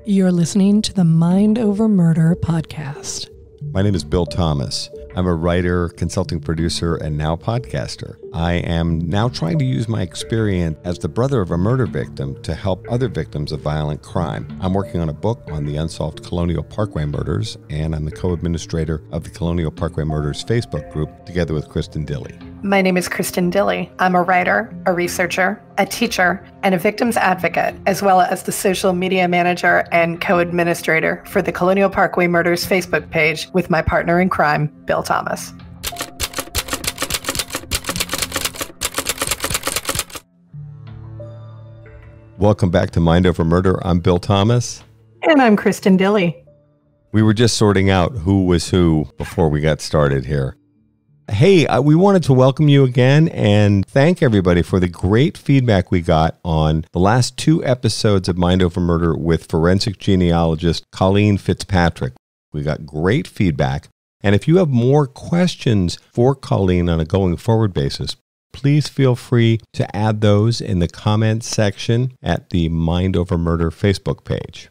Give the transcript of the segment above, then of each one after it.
You're listening to the Mind Over Murder podcast. My name is Bill Thomas. I'm a writer, consulting producer, and now podcaster. I am now trying to use my experience as the brother of a murder victim to help other victims of violent crime. I'm working on a book on the unsolved Colonial Parkway murders, and I'm the co-administrator of the Colonial Parkway Murders Facebook group, together with Kristin Dilley. My name is Kristin Dilley. I'm a writer, a researcher, a teacher, and a victims advocate, as well as the social media manager and co-administrator for the Colonial Parkway Murders Facebook page with my partner in crime, Bill Thomas. Welcome back to Mind Over Murder. I'm Bill Thomas. And I'm Kristin Dilley. We were just sorting out who was who before we got started here. Hey, we wanted to welcome you again and thank everybody for the great feedback we got on the last two episodes of Mind Over Murder with forensic genealogist Colleen Fitzpatrick. We got great feedback. And if you have more questions for Colleen on a going forward basis, please feel free to add those in the comments section at the Mind Over Murder Facebook page.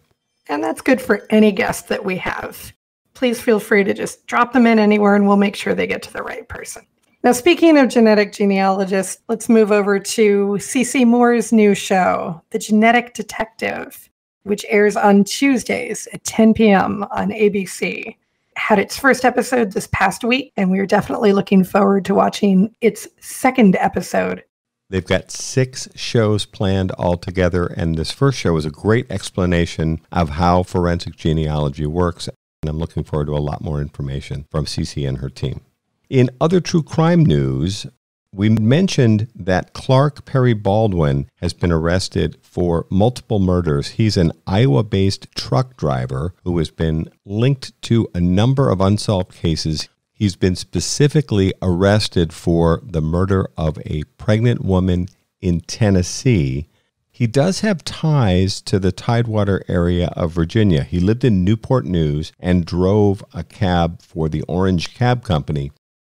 And that's good for any guest that we have. Please feel free to just drop them in anywhere and we'll make sure they get to the right person. Now, speaking of genetic genealogists, let's move over to CeCe Moore's new show, The Genetic Detective, which airs on Tuesdays at 10 p.m. on ABC. Had its first episode this past week, and we are definitely looking forward to watching its second episode. They've got 6 shows planned altogether, and this first show is a great explanation of how forensic genealogy works. And I'm looking forward to a lot more information from CeCe and her team. In other true crime news, we mentioned that Clark Perry Baldwin has been arrested for multiple murders. He's an Iowa-based truck driver who has been linked to a number of unsolved cases. He's been specifically arrested for the murder of a pregnant woman in Tennessee. He does have ties to the Tidewater area of Virginia. He lived in Newport News and drove a cab for the Orange Cab Company.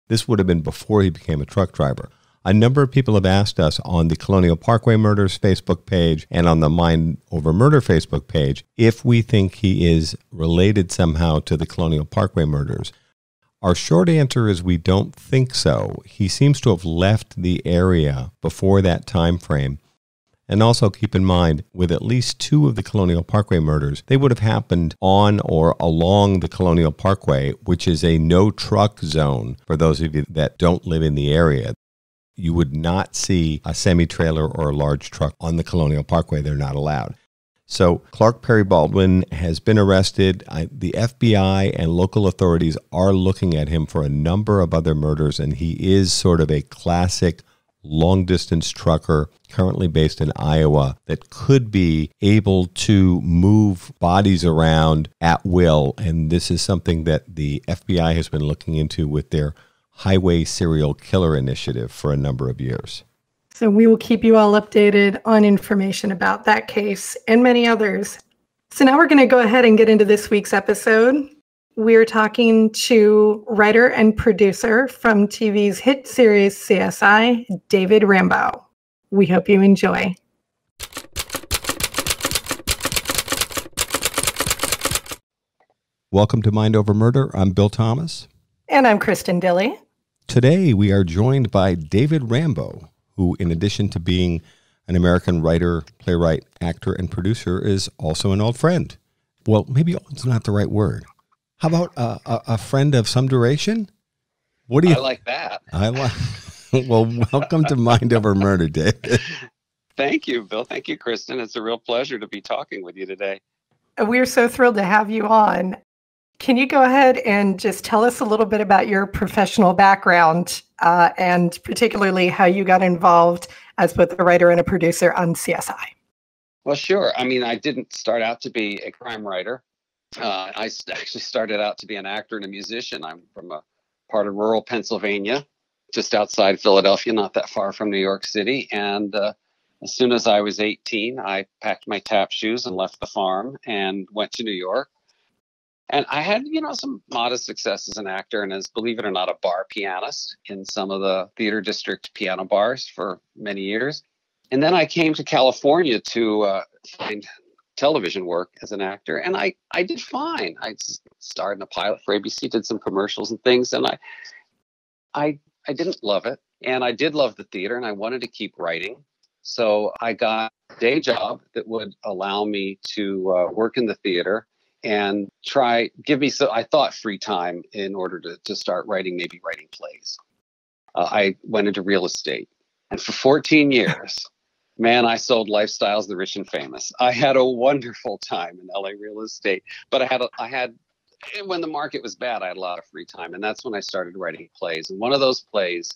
This would have been before he became a truck driver. A number of people have asked us on the Colonial Parkway Murders Facebook page and on the Mind Over Murder Facebook page if we think he is related somehow to the Colonial Parkway murders. Our short answer is we don't think so. He seems to have left the area before that time frame. And also keep in mind, with at least 2 of the Colonial Parkway murders, they would have happened on or along the Colonial Parkway, which is a no-truck zone for those of you that don't live in the area. You would not see a semi-trailer or a large truck on the Colonial Parkway. They're not allowed. So Clark Perry Baldwin has been arrested. The FBI and local authorities are looking at him for a number of other murders, and he is sort of a classic long-distance trucker currently based in Iowa that could be able to move bodies around at will. And this is something that the FBI has been looking into with their Highway Serial Killer Initiative for a number of years. So we will keep you all updated on information about that case and many others. So now we're going to go ahead and get into this week's episode. We're talking to writer and producer from TV's hit series CSI, David Rambo. We hope you enjoy. Welcome to Mind Over Murder. I'm Bill Thomas. And I'm Kristin Dilley. Today we are joined by David Rambo, who in addition to being an American writer, playwright, actor, and producer is also an old friend. Well, maybe old's not the right word. How about a friend of some duration? What do you? I like that. Well, welcome to Mind Over Murder, David. Thank you, Bill. Thank you, Kristin. It's a real pleasure to be talking with you today. We're so thrilled to have you on. Can you go ahead and just tell us a little bit about your professional background and particularly how you got involved as both a writer and a producer on CSI? Well, sure. I mean, I didn't start out to be a crime writer. I actually started out to be an actor and a musician. I'm from a part of rural Pennsylvania, just outside Philadelphia, not that far from New York City. And as soon as I was 18, I packed my tap shoes and left the farm and went to New York. And I had, some modest success as an actor and as, believe it or not, a bar pianist in some of the theater district piano bars for many years. And then I came to California to find television work as an actor, and I did fine. I starred in a pilot for ABC, did some commercials and things, and I didn't love it, and I did love the theater, and I wanted to keep writing. So I got a day job that would allow me to work in the theater and give me I thought free time in order to start writing plays. I went into real estate, and for 14 years, man, I sold Lifestyles of the Rich and Famous. I had a wonderful time in LA real estate, but I had when the market was bad, I had a lot of free time, and that's when I started writing plays. And one of those plays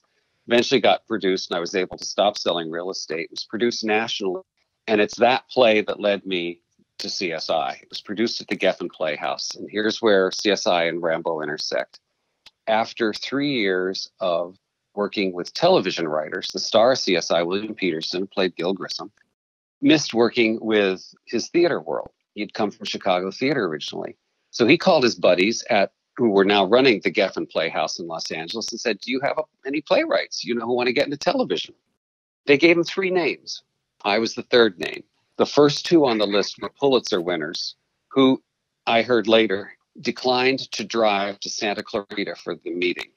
eventually got produced, and I was able to stop selling real estate. It was produced nationally, and it's that play that led me to CSI. It was produced at the Geffen Playhouse, and here's where CSI and Rambo intersect. After 3 years of working with television writers, the star of CSI, William Peterson, who played Gil Grissom, missed working with his theater world. He'd come from Chicago theater originally. So he called his buddies who were now running the Geffen Playhouse in Los Angeles and said, do you have any playwrights who want to get into television? They gave him 3 names. I was the third name. The first 2 on the list were Pulitzer winners, who I heard later declined to drive to Santa Clarita for the meeting.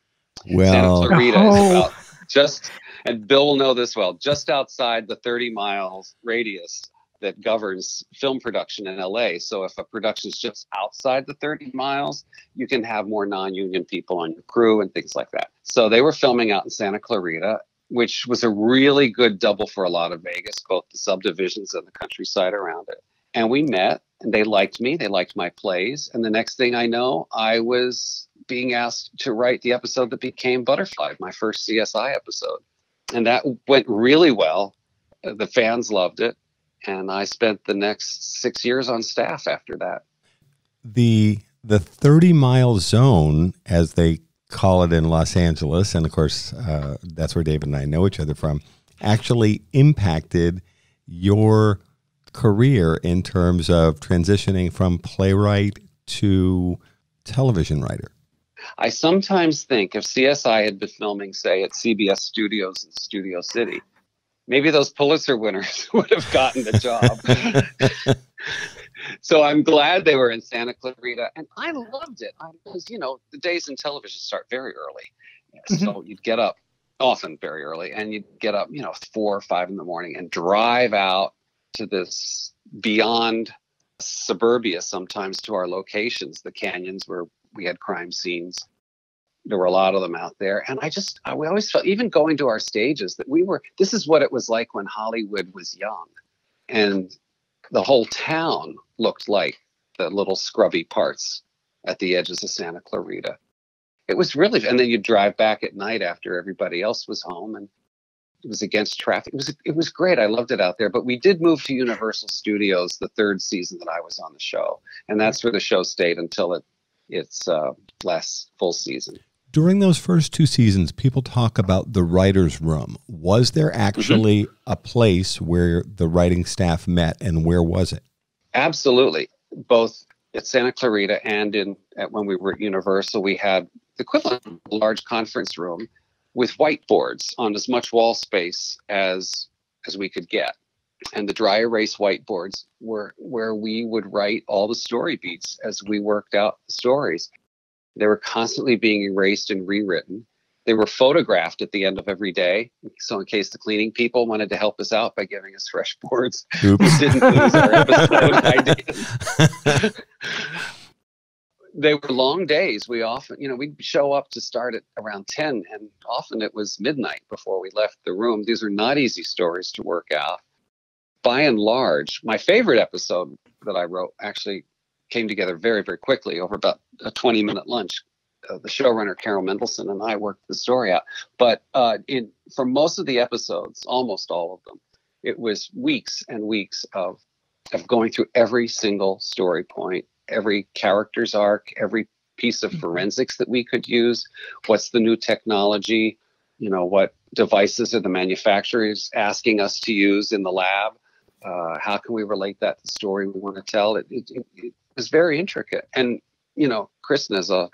Well, Santa Clarita is about and Bill will know this well, just outside the 30 miles radius that governs film production in LA. So if a production is just outside the 30 miles, you can have more non-union people on your crew and things like that. So they were filming out in Santa Clarita, which was a really good double for a lot of Vegas, both the subdivisions and the countryside around it. And we met, and they liked me. They liked my plays. And the next thing I know, I was being asked to write the episode that became Butterfly, my first CSI episode. And that went really well. The fans loved it. And I spent the next 6 years on staff after that. The 30-mile zone, as they call it in Los Angeles, and of course, that's where David and I know each other from, actually impacted your career in terms of transitioning from playwright to television writer. I sometimes think if CSI had been filming, say, at CBS Studios in Studio City, maybe those Pulitzer winners would have gotten the job. So I'm glad they were in Santa Clarita, and I loved it because, the days in television start very early. So you'd get up often very early, and you'd get up, 4 or 5 in the morning and drive out to this beyond suburbia, sometimes to our locations, the canyons where we had crime scenes. There were a lot of them out there. And we always felt, even going to our stages, that this is what it was like when Hollywood was young. And the whole town looked like the little scrubby parts at the edges of Santa Clarita. It was really, and then you'd drive back at night after everybody else was home, and it was against traffic. It was great. I loved it out there. But we did move to Universal Studios the 3rd season that I was on the show. And that's where the show stayed until its last full season. During those first 2 seasons, people talk about the writer's room. Was there actually a place where the writing staff met, and where was it? Absolutely. Both at Santa Clarita and when we were at Universal, we had the equivalent of a large conference room with whiteboards on as much wall space as we could get. And the dry erase whiteboards were where we would write all the story beats as we worked out the stories. They were constantly being erased and rewritten. They were photographed at the end of every day. So in case the cleaning people wanted to help us out by giving us fresh boards, we didn't lose our episode ideas. They were long days. We often, we'd show up to start at around 10, and often it was midnight before we left the room. These are not easy stories to work out. By and large, my favorite episode that I wrote actually came together very, very quickly over about a 20-minute lunch. The showrunner, Carol Mendelsohn, and I worked the story out. But for most of the episodes, almost all of them, it was weeks and weeks of going through every single story point, every character's arc, every piece of forensics that we could use. What's the new technology? What devices are the manufacturers asking us to use in the lab? How can we relate that to the story we want to tell? It was very intricate. And, Kristin, as a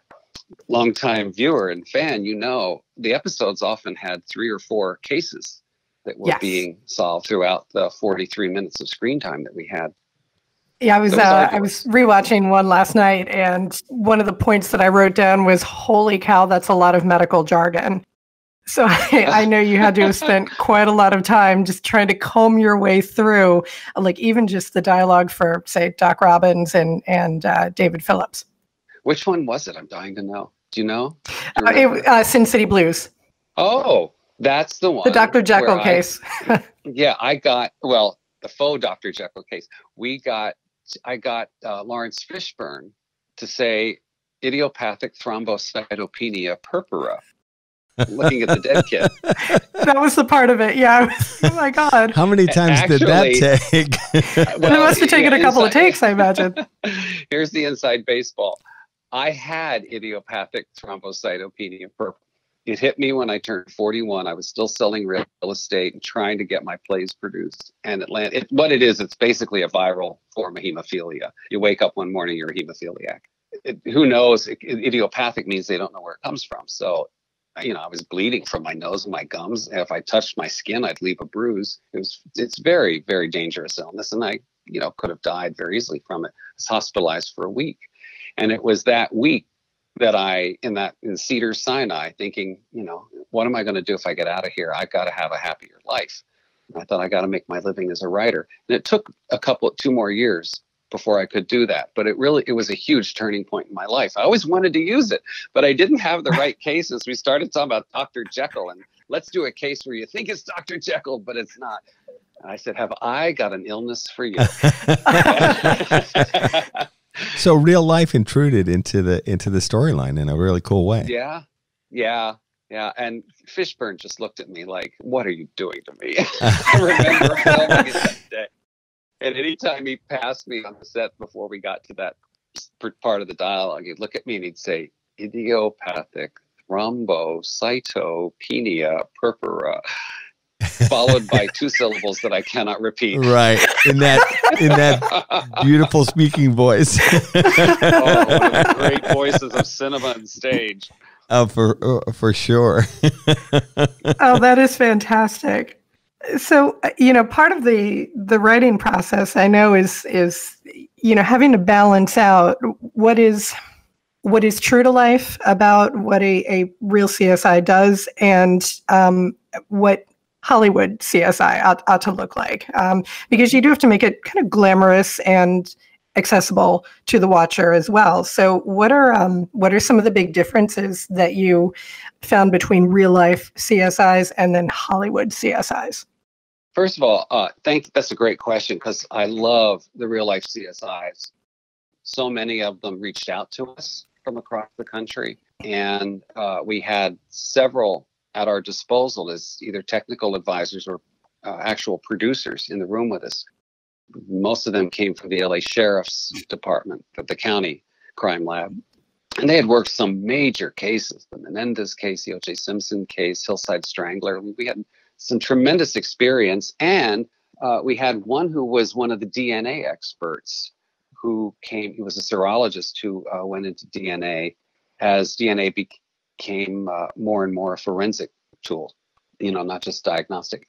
longtime viewer and fan, the episodes often had 3 or 4 cases that were being solved throughout the 43 minutes of screen time that we had. Yeah, I was rewatching one last night, and one of the points that I wrote down was, "Holy cow, that's a lot of medical jargon." So I know you had to have spent quite a lot of time just trying to comb your way through, like even just the dialogue for, say, Doc Robbins and David Phillips. Which one was it? I'm dying to know. Do you know? Sin City Blues. Oh, that's the one. The Dr. Jekyll case. Yeah, I got, well, the faux Dr. Jekyll case. I got Lawrence Fishburne to say idiopathic thrombocytopenia purpura, looking at the dead kid. That was the part of it. Yeah. Oh my God. How many times did that take? Well, it must have taken a couple of takes, I imagine. Here's the inside baseball. I had idiopathic thrombocytopenia purpura. It hit me when I turned 41. I was still selling real estate and trying to get my plays produced. And what it is, it's basically a viral form of hemophilia. You wake up one morning, you're a hemophiliac. Who knows? Idiopathic means they don't know where it comes from. So, I was bleeding from my nose and my gums. And if I touched my skin, I'd leave a bruise. It's very, very dangerous illness. And I, could have died very easily from it. I was hospitalized for a week. And it was that week that in Cedars-Sinai, thinking, what am I going to do if I get out of here? I've got to have a happier life. And I thought I got to make my living as a writer. And it took 2 more years before I could do that. But it was a huge turning point in my life. I always wanted to use it, but I didn't have the right cases. We started talking about Dr. Jekyll, and let's do a case where you think it's Dr. Jekyll, but it's not. And I said, have I got an illness for you? So real life intruded into the storyline in a really cool way. Yeah. And Fishburne just looked at me like, "What are you doing to me?" I remember filming it that day. And anytime he passed me on the set before we got to that part of the dialogue, he'd look at me and he'd say, "Idiopathic thrombocytopenia purpura," followed by 2 syllables that I cannot repeat. Right. In that beautiful speaking voice. One of the great voices of cinema and stage. Oh, for sure. Oh, that is fantastic. So, part of the writing process, I know, is having to balance out what is true to life about what a real CSI does and what Hollywood CSI ought to look like, because you do have to make it kind of glamorous and accessible to the watcher as well. So what are some of the big differences that you found between real life CSIs and then Hollywood CSIs? First of all, that's a great question, because I love the real life CSIs. So many of them reached out to us from across the country, and we had several at our disposal as either technical advisors or actual producers in the room with us. Most of them came from the LA Sheriff's Department, the county crime lab. And they had worked some major cases, the Menendez case, the O.J. Simpson case, Hillside Strangler. We had some tremendous experience. And we had one who was one of the DNA experts who was a serologist who went into DNA as DNA became more and more a forensic tool, not just diagnostic.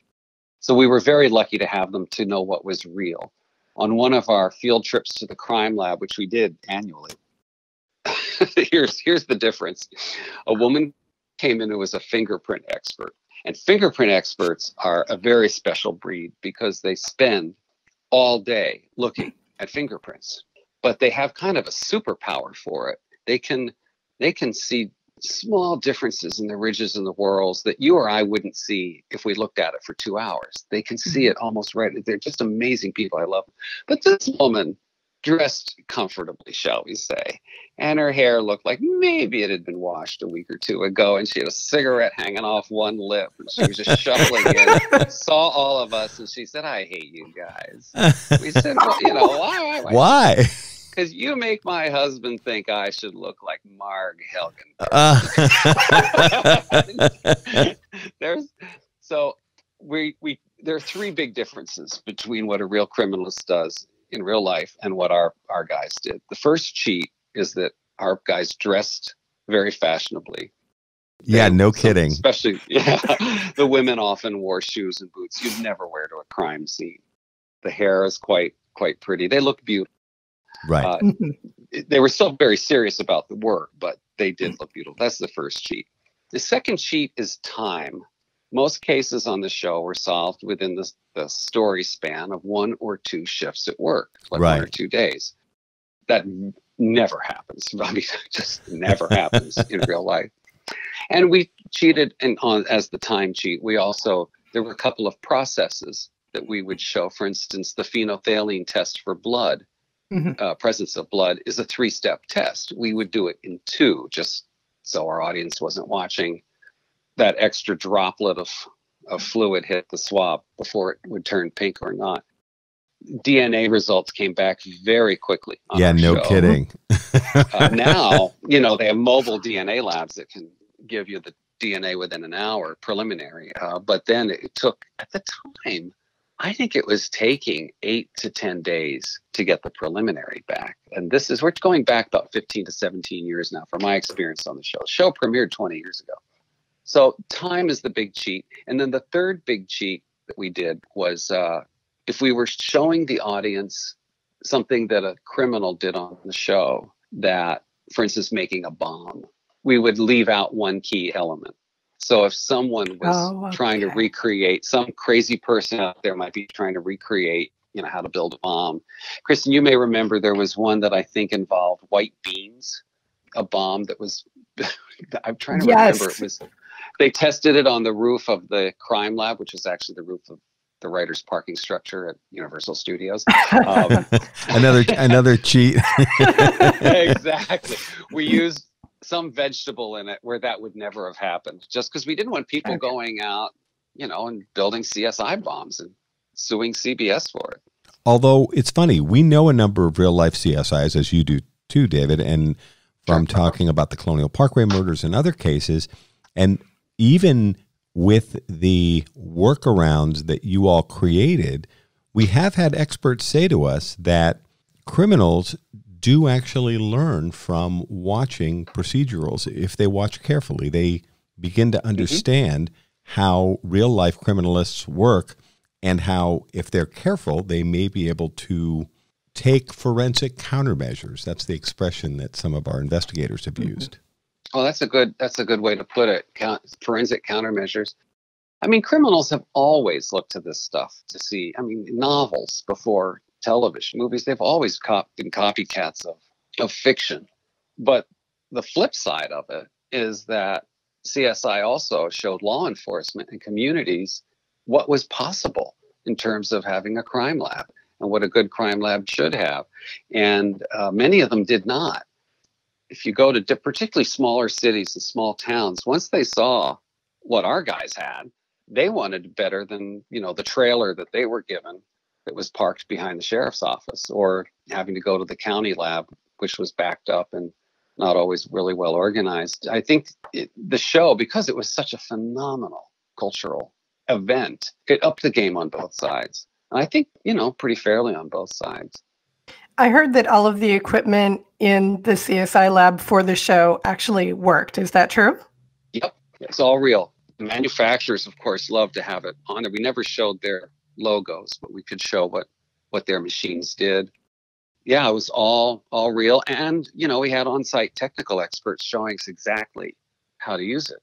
So we were very lucky to have them to know what was real. On one of our field trips to the crime lab, which we did annually, here's the difference. A woman came in who was a fingerprint expert. And fingerprint experts are a very special breed because they spend all day looking at fingerprints. But they have kind of a superpower for it. They can see small differences in the ridges and the whorls that you or I wouldn't see if we looked at it for 2 hours. They can see it almost right. They're just amazing people. I love them. But this woman dressed comfortably, shall we say, and her hair looked like maybe it had been washed a week or 2 ago, and she had a cigarette hanging off one lip, and she was just shuffling in, saw all of us, and she said, "I hate you guys." We said, "Well, why? Why? Because you make my husband think I should look like Marg Helgen." There are 3 big differences between what a real criminalist does in real life and what our guys did. The first cheat is that our guys dressed very fashionably. No kidding. Especially, the women often wore shoes and boots you'd never wear to a crime scene. The hair is quite pretty. They look beautiful. Right. They were still very serious about the work, but they did look beautiful. That's the first cheat. The second cheat is time. Most cases on the show were solved within the story span of 1 or 2 shifts at work, like Right. 1 or 2 days. That never happens. I mean, just never happens in real life. And we cheated as the time cheat. There were a couple of processes that we would show. For instance, the phenolphthalein test for blood, presence of blood, is a 3-step test. We would do it in 2, just so our audience wasn't watching that extra droplet of fluid hit the swab before it would turn pink or not. DNA results came back very quickly. Yeah, no kidding. Now, they have mobile DNA labs that can give you the DNA within an hour, preliminary. But then it took, at the time, I think it was taking 8 to 10 days to get the preliminary back. And we're going back about 15 to 17 years now from my experience on the show. The show premiered 20 years ago. So time is the big cheat. And then the third big cheat that we did was if we were showing the audience something that a criminal did on the show, that, for instance, making a bomb, we would leave out one key element. So if someone was trying to recreate, some crazy person out there might be trying to recreate, how to build a bomb. Kristin, you may remember there was one that I think involved white beans, a bomb that was, I'm trying to remember. They tested it on the roof of the crime lab, which is actually the roof of the writer's parking structure at Universal Studios. Another cheat. Exactly. We used some vegetable in it where that would never have happened, just because we didn't want people going out, and building CSI bombs and suing CBS for it. Although it's funny, we know a number of real life CSIs, as you do too, David, and from talking about the Colonial Parkway murders and other cases, and even with the workarounds that you all created, we have had experts say to us that criminals do actually learn from watching procedurals. If they watch carefully, they begin to understand how real life criminalists work, and how, if they're careful, they may be able to take forensic countermeasures. That's the expression that some of our investigators have used. Well, that's a good way to put it. Forensic countermeasures. I mean, criminals have always looked to this stuff to see. I mean, novels before television, movies, they've always been copycats of fiction. But the flip side of it is that CSI also showed law enforcement and communities what was possible in terms of having a crime lab and what a good crime lab should have. And many of them did not. If you go to particularly smaller cities and small towns, once they saw what our guys had, they wanted better than, the trailer that they were given that was parked behind the sheriff's office, or having to go to the county lab, which was backed up and not always really well organized. I think the show, because it was such a phenomenal cultural event, it upped the game on both sides. And I think, pretty fairly on both sides. I heard that all of the equipment in the CSI lab for the show actually worked. Is that true? Yep. It's all real. The manufacturers, of course, love to have it on there. We never showed their logos, but we could show what their machines did. Yeah, it was all real. And, we had on-site technical experts showing us exactly how to use it.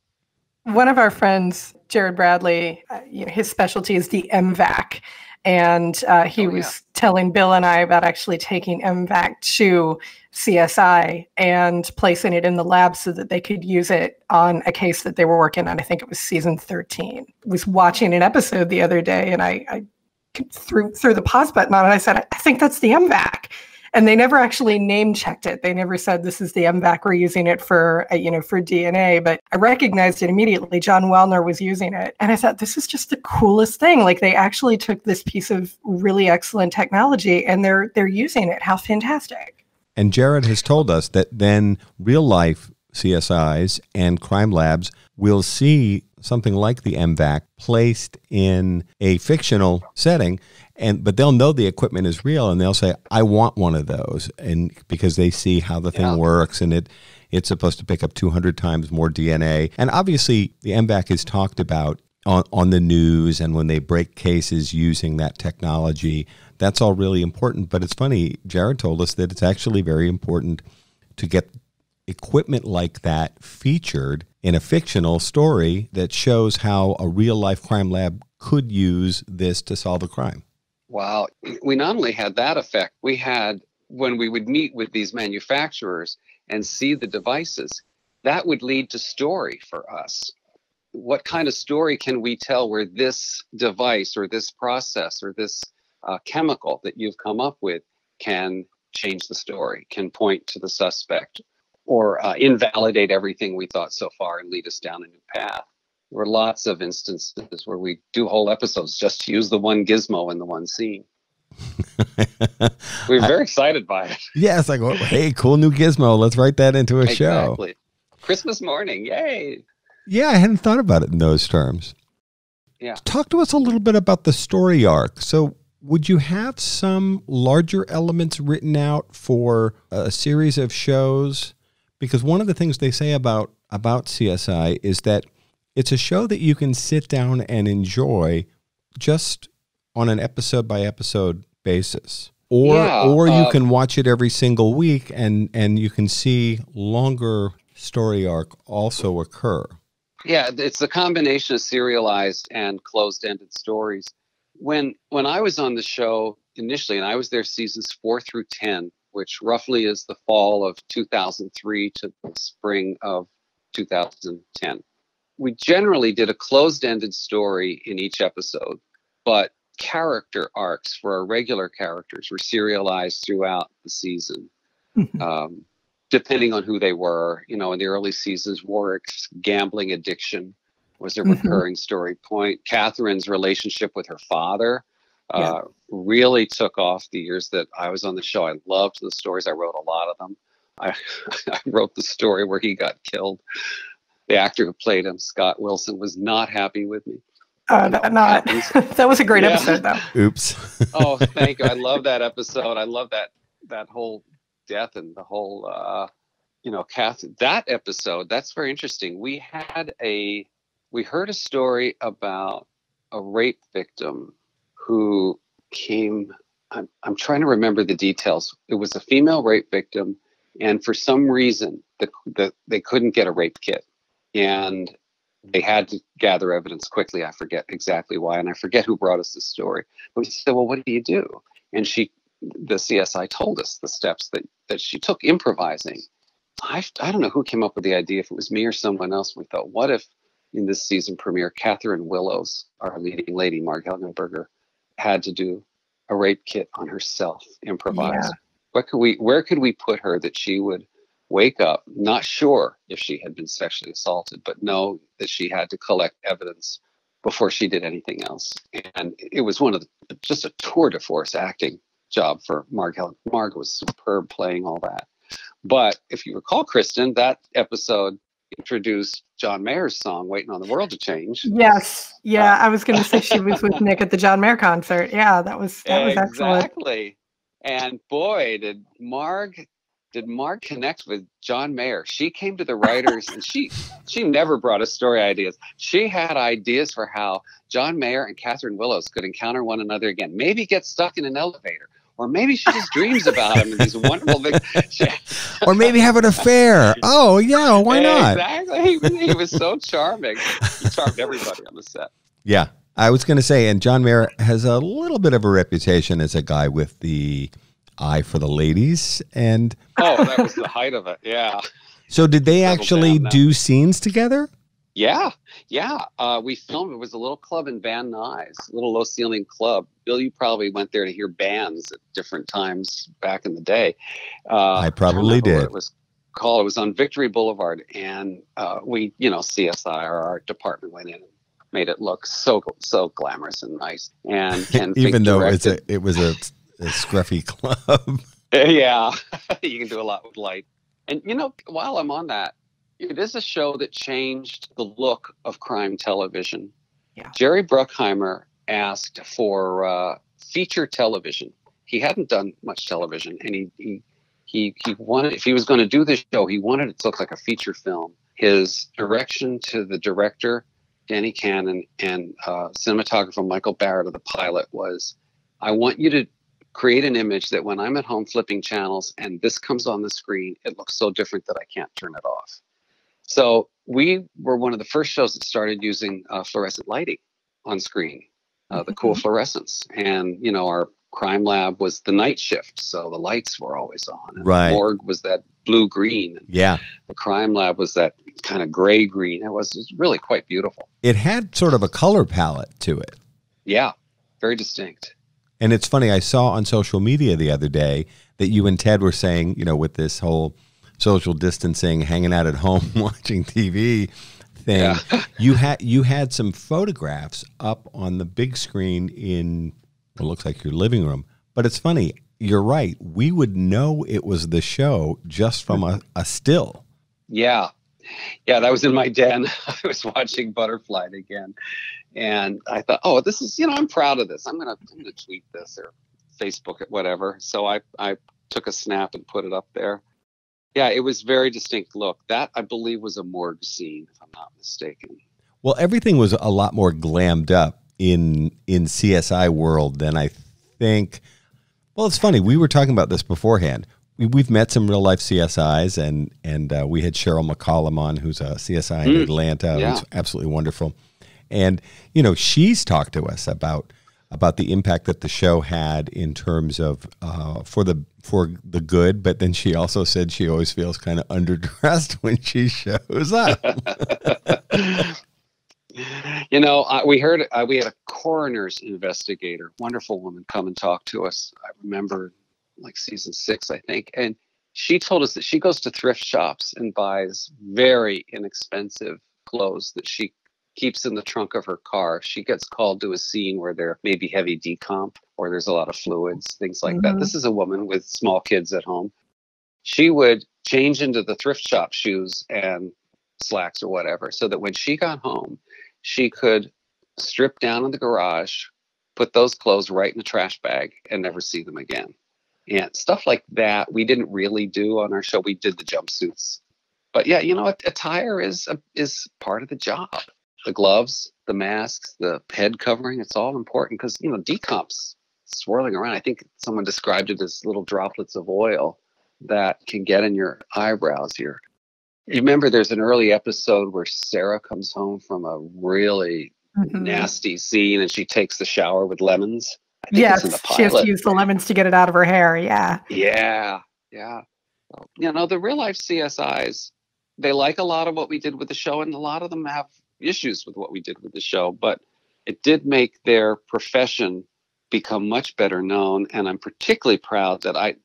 One of our friends, Jared Bradley, his specialty is the MVAC. And he was telling Bill and I about actually taking MVAC to CSI and placing it in the lab so that they could use it on a case that they were working on. I think it was season 13. I was watching an episode the other day, and I threw the pause button on it. I said, I think that's the MVAC. And they never actually name checked it. They never said, this is the MVAC, we're using it for, for DNA. But I recognized it immediately. John Wellner was using it. And I thought, this is just the coolest thing. Like, they actually took this piece of really excellent technology and they're using it. How fantastic. And Jared has told us that then real life CSIs and crime labs will see something like the MVAC placed in a fictional setting, but they'll know the equipment is real, and they'll say, I want one of those, and because they see how the thing works, and it's supposed to pick up 200 times more DNA. And obviously the MVAC is talked about on the news and when they break cases using that technology. That's all really important. But it's funny, Jared told us that it's actually very important to get equipment like that featured in a fictional story that shows how a real-life crime lab could use this to solve a crime. Wow. We not only had that effect, we had, when we would meet with these manufacturers and see the devices, that would lead to story for us. What kind of story can we tell where this device or this process or this chemical that you've come up with can change the story, can point to the suspect, or invalidate everything we thought so far and lead us down a new path. There were lots of instances where we do whole episodes just to use the one gizmo in the one scene. We were very excited by it. Yeah, it's like, well, hey, cool new gizmo. Let's write that into a show. Exactly. Christmas morning, yay. Yeah, I hadn't thought about it in those terms. Yeah. Talk to us a little bit about the story arc. So would you have some larger elements written out for a series of shows? Because one of the things they say about CSI is that it's a show that you can sit down and enjoy just on an episode by episode basis. Or you can watch it every single week and you can see longer story arc also occur. Yeah, it's the combination of serialized and closed-ended stories. When I was on the show initially, and I was there seasons 4 through 10, which roughly is the fall of 2003 to the spring of 2010. We generally did a closed-ended story in each episode, but character arcs for our regular characters were serialized throughout the season, depending on who they were. You know, in the early seasons, Warwick's gambling addiction was a recurring story point. Catherine's relationship with her father really took off the years that I was on the show. I loved the stories. I wrote a lot of them. I wrote the story where he got killed. The actor who played him, Scott Wilson, was not happy with me. That was a great episode, though. Oops. Oh, thank you. I love that episode. I love that whole death and the whole, that episode. That's very interesting. We heard a story about a rape victim who came. I'm trying to remember the details. It was a female rape victim, and for some reason, they couldn't get a rape kit, and they had to gather evidence quickly. I forget exactly why, and I forget who brought us the story. But we said, well, what do you do? And the CSI told us the steps that she took, improvising. I don't know who came up with the idea, if it was me or someone else. We thought, what if in this season premiere, Catherine Willows, our leading lady, Marg Helgenberger, had to do a rape kit on herself, improvise. Yeah. Where could we put her that she would wake up, not sure if she had been sexually assaulted, but know that she had to collect evidence before she did anything else? And it was just a tour de force acting job for Marg. Marg was superb playing all that. But if you recall, Kristin, that episode introduced John Mayer's song, Waiting on the World to Change. Yes. Yeah, I was going to say she was with Nick at the John Mayer concert. Yeah, that was excellent. Exactly. And boy, did Marg connect with John Mayer. She came to the writers and she never brought us story ideas. She had ideas for how John Mayer and Catherine Willows could encounter one another again, maybe get stuck in an elevator. Or maybe she just dreams about him and these wonderful things. Or maybe have an affair. Oh, yeah, why not? Exactly. He was so charming. He charmed everybody on the set. Yeah, I was going to say, and John Mayer has a little bit of a reputation as a guy with the eye for the ladies. And that was the height of it, yeah. So did they actually do scenes together? Yeah. We filmed. It was a little club in Van Nuys, a little low-ceiling club. Bill, you probably went there to hear bands at different times back in the day. I probably did. What it was called. It was on Victory Boulevard, and we, CSI, our art department, went in and made it look so glamorous and nice. And even though it was a scruffy club. Yeah, you can do a lot with light. And while I'm on that, it is a show that changed the look of crime television. Yeah. Jerry Bruckheimer asked for feature television. He hadn't done much television, and he wanted, if he was going to do this show, he wanted it to look like a feature film. His direction to the director, Danny Cannon and cinematographer Michael Barrett of the pilot was, I want you to create an image that when I'm at home flipping channels and this comes on the screen, it looks so different that I can't turn it off. So we were one of the first shows that started using fluorescent lighting on screen, the cool fluorescence. And, you know, our crime lab was the night shift, so the lights were always on. And Right. The morgue was that blue-green. Yeah. The crime lab was that kind of gray-green. It was really quite beautiful. It had sort of a color palette to it. Yeah, very distinct. And it's funny, I saw on social media the other day that you and Ted were saying, you know, with this whole social distancing, hanging out at home, watching TV thing, you had some photographs up on the big screen in what looks like your living room. But it's funny, you're right. We would know it was the show just from a still. Yeah. Yeah, that was in my den. I was watching Butterfly again. And I thought, oh, this is, you know, I'm proud of this. I'm gonna tweet this or Facebook it, whatever. So I took a snap and put it up there. Yeah, it was very distinct look. That, I believe, was a morgue scene, if I'm not mistaken. Well, everything was a lot more glammed up in CSI world than I think. Well, it's funny. We were talking about this beforehand. We've met some real life CSIs, and we had Cheryl McCollum on, who's a CSI in Atlanta. Yeah. Who's absolutely wonderful. And, you know, she's talked to us about the impact that the show had in terms of for the good, but then she also said she always feels kind of underdressed when she shows up. You know, we had a coroner's investigator, wonderful woman, come and talk to us. I remember like season 6, I think. And she told us that she goes to thrift shops and buys very inexpensive clothes that she keeps in the trunk of her car. She gets called to a scene where there may be heavy decomp or there's a lot of fluids, things like that. This is a woman with small kids at home. She would change into the thrift shop shoes and slacks or whatever, so that when she got home, she could strip down in the garage, put those clothes right in the trash bag and never see them again. And stuff like that we didn't really do on our show. We did the jumpsuits. But yeah, you know, attire is part of the job. The gloves, the masks, the head covering, it's all important because, you know, decomp's swirling around. I think someone described it as little droplets of oil that can get in your eyebrows here. You remember there's an early episode where Sarah comes home from a really nasty scene and she takes the shower with lemons. I think it's in the pilot. She has to use the lemons to get it out of her hair. Yeah. Yeah. You know, the real life CSIs, they like a lot of what we did with the show, and a lot of them have issues with what we did with the show, but it did make their profession become much better known. And I'm particularly proud that I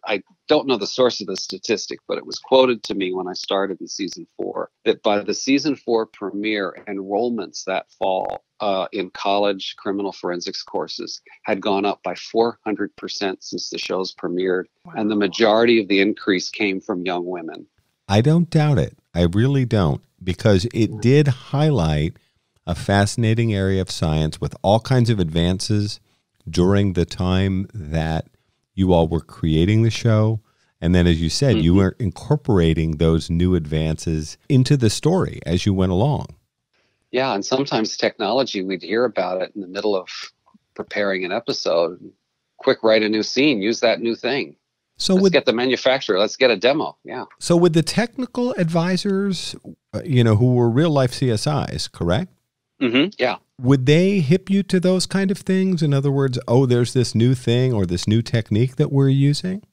don't know the source of the statistic, but it was quoted to me when I started in season 4, that by the season 4 premiere, enrollments that fall in college criminal forensics courses had gone up by 400% since the show's premiered. Wow. And the majority of the increase came from young women. I don't doubt it. I really don't, because it did highlight a fascinating area of science with all kinds of advances during the time that you all were creating the show. And then, as you said, you were incorporating those new advances into the story as you went along. Yeah, and sometimes technology, we'd hear about it in the middle of preparing an episode. Quick, write a new scene, use that new thing. So let's get the manufacturer. Let's get a demo. Yeah. So with the technical advisors, you know, who were real life CSIs, correct? Yeah. Would they hip you to those kind of things? In other words, oh, there's this new thing or this new technique that we're using?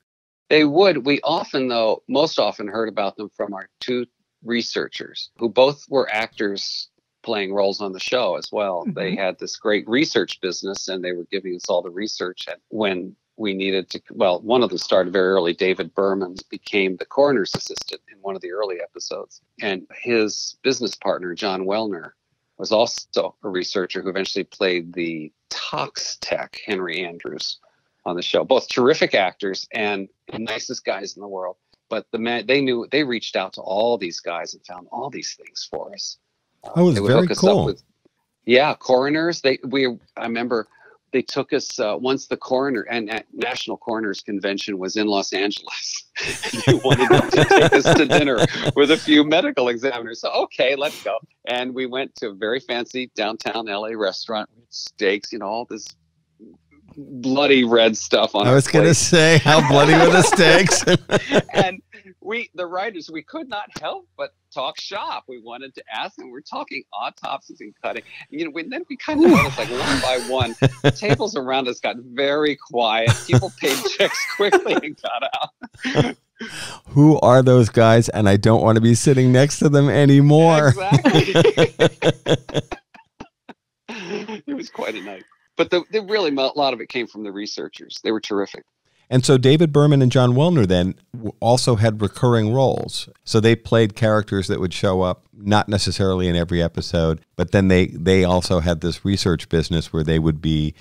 They would. We often, though, most often heard about them from our 2 researchers who both were actors playing roles on the show as well. They had this great research business and they were giving us all the research. And when we needed to, well, one of them started very early. David Berman became the coroner's assistant in one of the early episodes. And his business partner, John Wellner, was also a researcher who eventually played the tox tech, Henry Andrews, on the show. Both terrific actors and the nicest guys in the world. But they reached out to all these guys and found all these things for us. That was very cool. Yeah, coroners. I remember they took us once the coroner and National Coroners Convention was in Los Angeles. They wanted to take us to dinner with a few medical examiners. So, okay, let's go. And we went to a very fancy downtown LA restaurant with steaks, all this bloody red stuff on. I was going to say, how bloody were the steaks? And the writers, we could not help but talk shop. We wanted to ask them. We're talking autopsies and cutting. Then we kind of noticed, like, one by one, the tables around us got very quiet. People paid checks quickly and got out. Who are those guys? And I don't want to be sitting next to them anymore. Exactly. It was quite a night. But really, a lot of it came from the researchers. They were terrific. And so David Berman and John Wilner then also had recurring roles. So they played characters that would show up, not necessarily in every episode, but then they also had this research business where they would be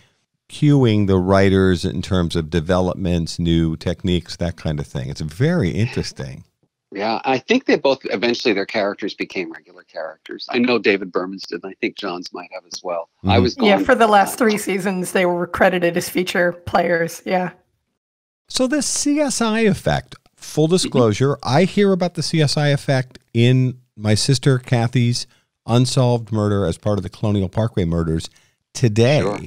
cueing the writers in terms of developments, new techniques, that kind of thing. It's very interesting. Yeah, I think they both, eventually their characters became regular characters. I know David Berman's did, and I think John's might have as well. Mm-hmm. I was gone for the last 3 seasons, they were credited as feature players, yeah. So this CSI effect, full disclosure, I hear about the CSI effect in my sister Kathy's Unsolved Murder as part of the Colonial Parkway murders today, sure,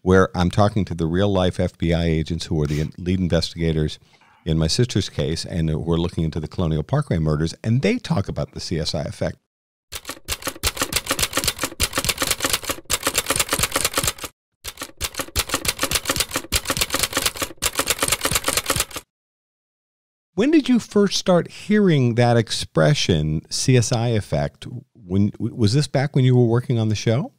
where I'm talking to the real-life FBI agents who are the lead investigators in my sister's case, and we're looking into the Colonial Parkway murders, and they talk about the CSI effect. When did you first start hearing that expression, CSI effect? Was this back when you were working on the show?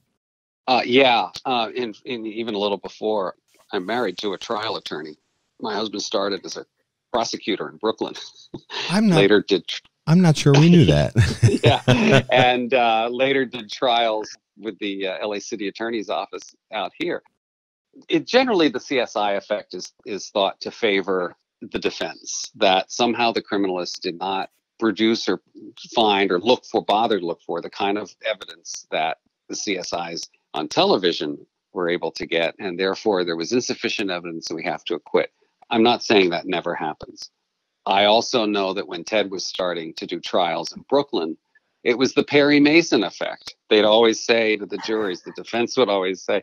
Yeah, in even a little before. I'm married to a trial attorney. My husband started as a prosecutor in Brooklyn. I'm not sure we knew that. Yeah, and later did trials with the LA City Attorney's Office out here. Generally, the CSI effect is thought to favor the defense, that somehow the criminalists did not produce or find or bother to look for the kind of evidence that the CSIs on television were able to get, and therefore there was insufficient evidence and we have to acquit. I'm not saying that never happens. I also know that when Ted was starting to do trials in Brooklyn, it was the Perry Mason effect. They'd always say to the juries, the defense would always say,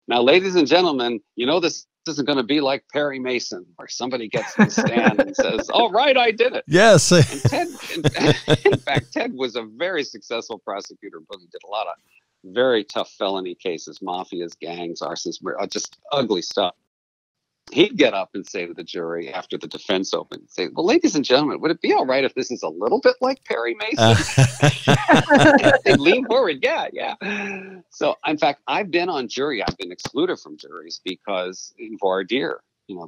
now, ladies and gentlemen, this isn't going to be like Perry Mason, where somebody gets to the stand and says, all right, I did it. Yes. In fact, Ted was a very successful prosecutor, but he did a lot of very tough felony cases, mafias, gangs, arsons, just ugly stuff. He'd get up and say to the jury after the defense opened, say, well, ladies and gentlemen, would it be all right if this is a little bit like Perry Mason? They'd lean forward. Yeah. So, in fact, I've been on jury. I've been excluded from juries because in voir dire,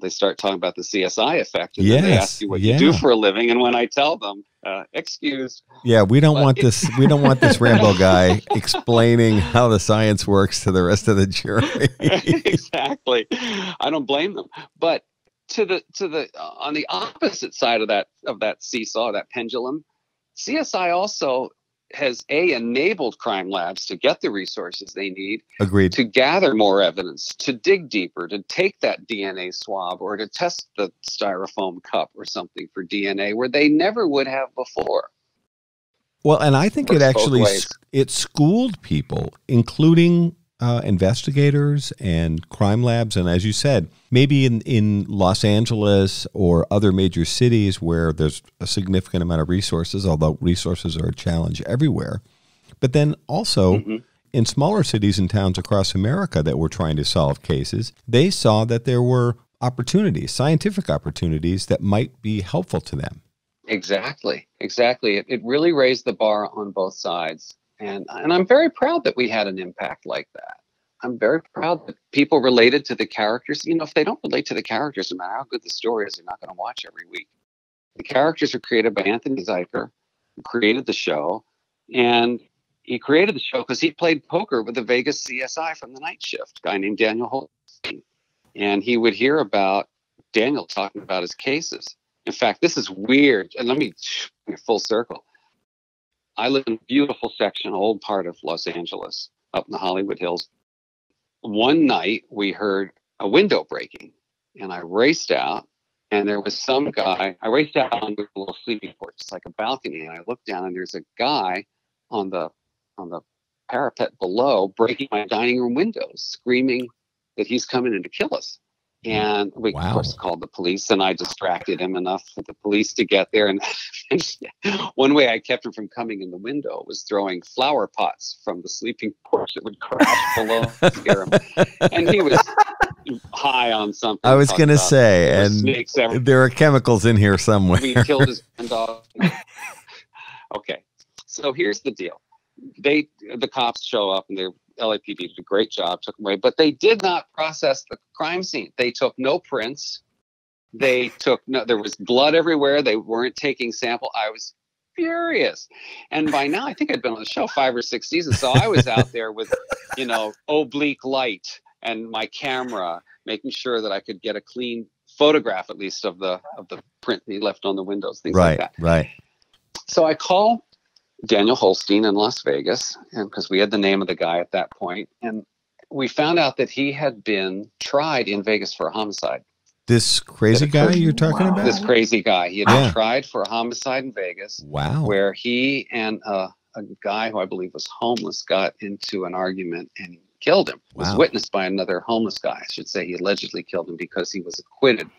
they start talking about the CSI effect. And then they ask you what you do for a living. And when I tell them, excused. Yeah, we don't want this. We don't want this Rambo guy explaining how the science works to the rest of the jury. Exactly. I don't blame them. But on the opposite side of that seesaw, that pendulum, CSI also has enabled crime labs to get the resources they need. Agreed. To gather more evidence, to dig deeper, to take that DNA swab or to test the styrofoam cup or something for DNA where they never would have before. Well, and I think it schooled people, including investigators and crime labs. And as you said, maybe in Los Angeles or other major cities where there's a significant amount of resources, although resources are a challenge everywhere. But then also in smaller cities and towns across America that were trying to solve cases, they saw that there were opportunities, scientific opportunities that might be helpful to them. Exactly. It really raised the bar on both sides. And I'm very proud that we had an impact like that. I'm very proud that people related to the characters. If they don't relate to the characters, no matter how good the story is, they're not going to watch every week. The characters were created by Anthony Zeiker, who created the show. And he created the show because he played poker with the Vegas CSI from the night shift, a guy named Daniel Holstein. And he would hear about Daniel talking about his cases. In fact, this is weird. And let me bring it full circle. I live in a beautiful section, old part of Los Angeles, up in the Hollywood Hills. one night we heard a window breaking, and I raced out, and there was some guy. I raced out on a little sleeping porch. It's like a balcony, and I looked down, and there's a guy on the parapet below breaking my dining room windows, screaming that he's coming in to kill us. And we, of course, called the police, and I distracted him enough for the police to get there. And one way I kept him from coming in the window was throwing flower pots from the sleeping porch that would crash below and scare him. And he was high on something. I was going to say, and there are chemicals in here somewhere. We killed his dog. Okay, so here's the deal. The cops show up, and they're LAPD did a great job, took them away, but they did not process the crime scene. They took no prints. There was blood everywhere. They weren't taking sample. I was furious. And by now, I think I'd been on the show 5 or 6 seasons. So I was out there with, oblique light and my camera, making sure that I could get a clean photograph, at least of the print he left on the windows, things like that. Right. So I call Daniel Holstein in Las Vegas, and because we had the name of the guy at that point, and we found out that he had been tried in Vegas for a homicide. This crazy guy you're talking about? This crazy guy. He had been tried for a homicide in Vegas. Wow. Where he and a guy who I believe was homeless got into an argument and he killed him. It was witnessed by another homeless guy. I should say he allegedly killed him because he was acquitted.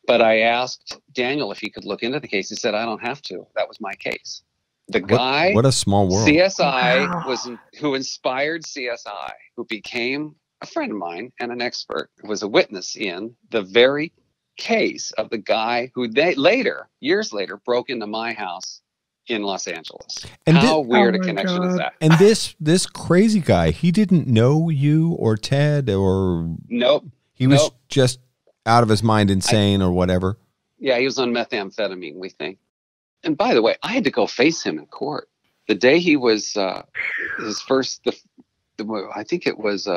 But I asked Daniel if he could look into the case. He said, I don't have to. That was my case. The guy, what a small world. CSI who inspired CSI, who became a friend of mine and an expert, was a witness in the very case of the guy who years later, broke into my house in Los Angeles. And how weird a connection is that? And this crazy guy, he didn't know you or Ted or... Nope. He was just out of his mind, insane or whatever. Yeah, he was on methamphetamine, we think. And by the way, I had to go face him in court. The day he was his first, I think it was,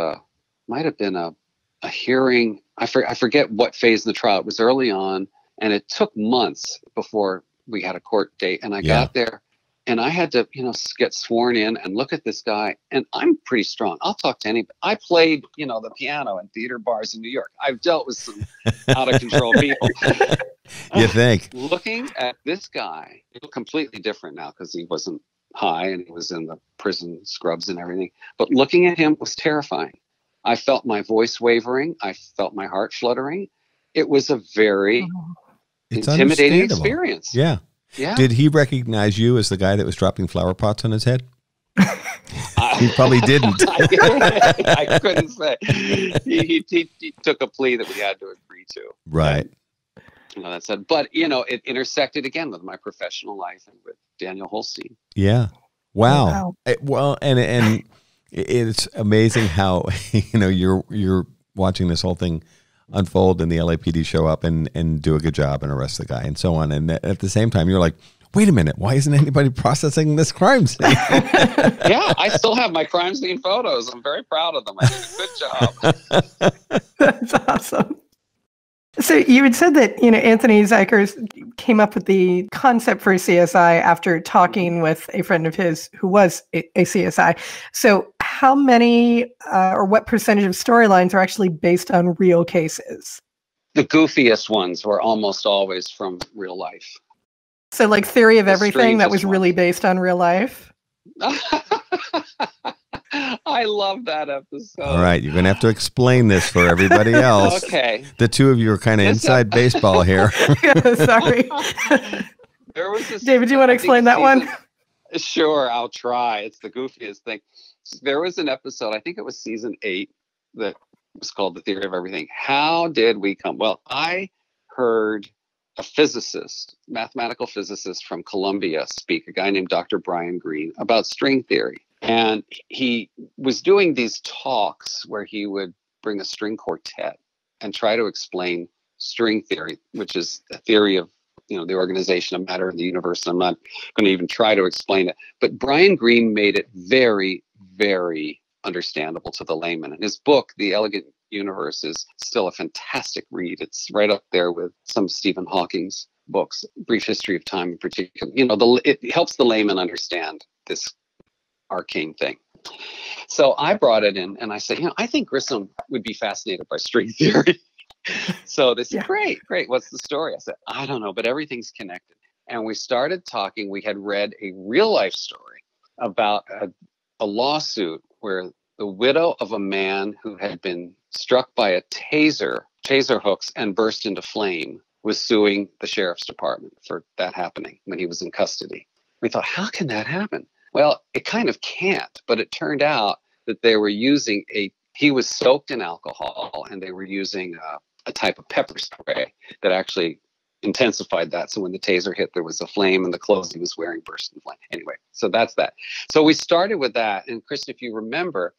might have been a hearing. I forget what phase of the trial. It was early on, and it took months before we had a court date. And I got there, and I had to, get sworn in and look at this guy. And I'm pretty strong. I'll talk to anybody. I played, the piano in theater bars in New York. I've dealt with some out of control people. You think? Looking at this guy, he looked completely different now because he wasn't high and he was in the prison scrubs and everything. But looking at him was terrifying. I felt my voice wavering. I felt my heart fluttering. It was a very intimidating experience. Yeah. Did he recognize you as the guy that was dropping flower pots on his head? He probably didn't. I couldn't say. He took a plea that we had to agree to. Right. That said, but it intersected again with my professional life and with Daniel Holstein. Yeah. Wow. And it's amazing how you're watching this whole thing unfold and the LAPD show up and do a good job and arrest the guy and so on. And at the same time, you're like, wait a minute, why isn't anybody processing this crime scene? Yeah, I still have my crime scene photos. I'm very proud of them. I did a good job. That's awesome. So you had said that, Anthony Zikers came up with the concept for CSI after talking with a friend of his who was a CSI. So how many or what percentage of storylines are actually based on real cases? The goofiest ones were almost always from real life. So like Theory of Everything, that was really based on real life? I love that episode. All right, you're going to have to explain this for everybody else. Okay. The two of you are kind of inside baseball here. Sorry. There was this, David, do you want to explain that one? Sure, I'll try. It's the goofiest thing. There was an episode, I think it was season 8, that was called The Theory of Everything. How did we come? Well, I heard a physicist, mathematical physicist from Columbia speak, a guy named Dr. Brian Greene, about string theory. And he was doing these talks where he would bring a string quartet and try to explain string theory, which is a theory of, the organization of matter in the universe. I'm not going to even try to explain it. But Brian Greene made it very, very understandable to the layman. And his book, The Elegant Universe, is still a fantastic read. It's right up there with some Stephen Hawking's books, Brief History of Time in particular. It helps the layman understand this arcane thing. So I brought it in and I said, I think Grissom would be fascinated by string theory. So they said, great. What's the story? I said, I don't know, but everything's connected. And we started talking. We had read a real life story about a lawsuit where the widow of a man who had been struck by a taser hooks and burst into flame was suing the sheriff's department for that happening when he was in custody. We thought, how can that happen? Well, it kind of can't, but it turned out that they were using he was soaked in alcohol and they were using a type of pepper spray that actually intensified that. So when the taser hit, there was a flame and the clothes he was wearing burst into flame. Anyway, so that's that. So we started with that. And Kristin, if you remember,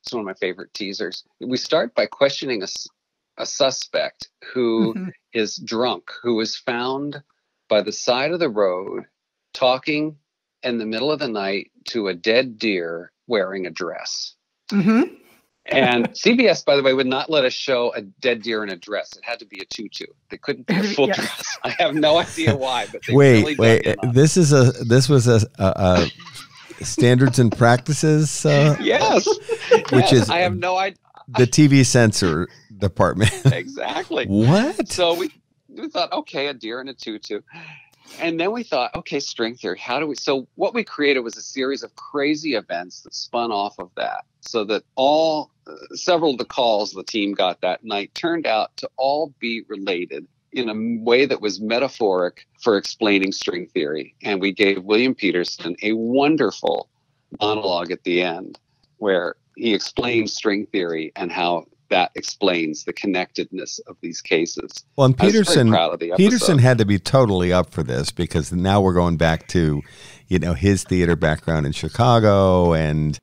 it's one of my favorite teasers. We start by questioning a suspect who is drunk, who was found by the side of the road talking in the middle of the night to a dead deer wearing a dress. Mm-hmm. And CBS, by the way, would not let us show a dead deer in a dress. It had to be a tutu. They couldn't be a full dress. I have no idea why, but they wait. This was a standards and practices. Yes, which is I have no idea. The TV censor department. Exactly. What? So we thought, okay, a deer in a tutu. And then we thought, okay, string theory. So what we created was a series of crazy events that spun off of that, so that several of the calls the team got that night turned out to all be related in a way that was metaphoric for explaining string theory. And we gave William Peterson a wonderful monologue at the end where he explained string theory and how that explains the connectedness of these cases. Well, and Peterson had to be totally up for this, because now we're going back to, his theater background in Chicago, and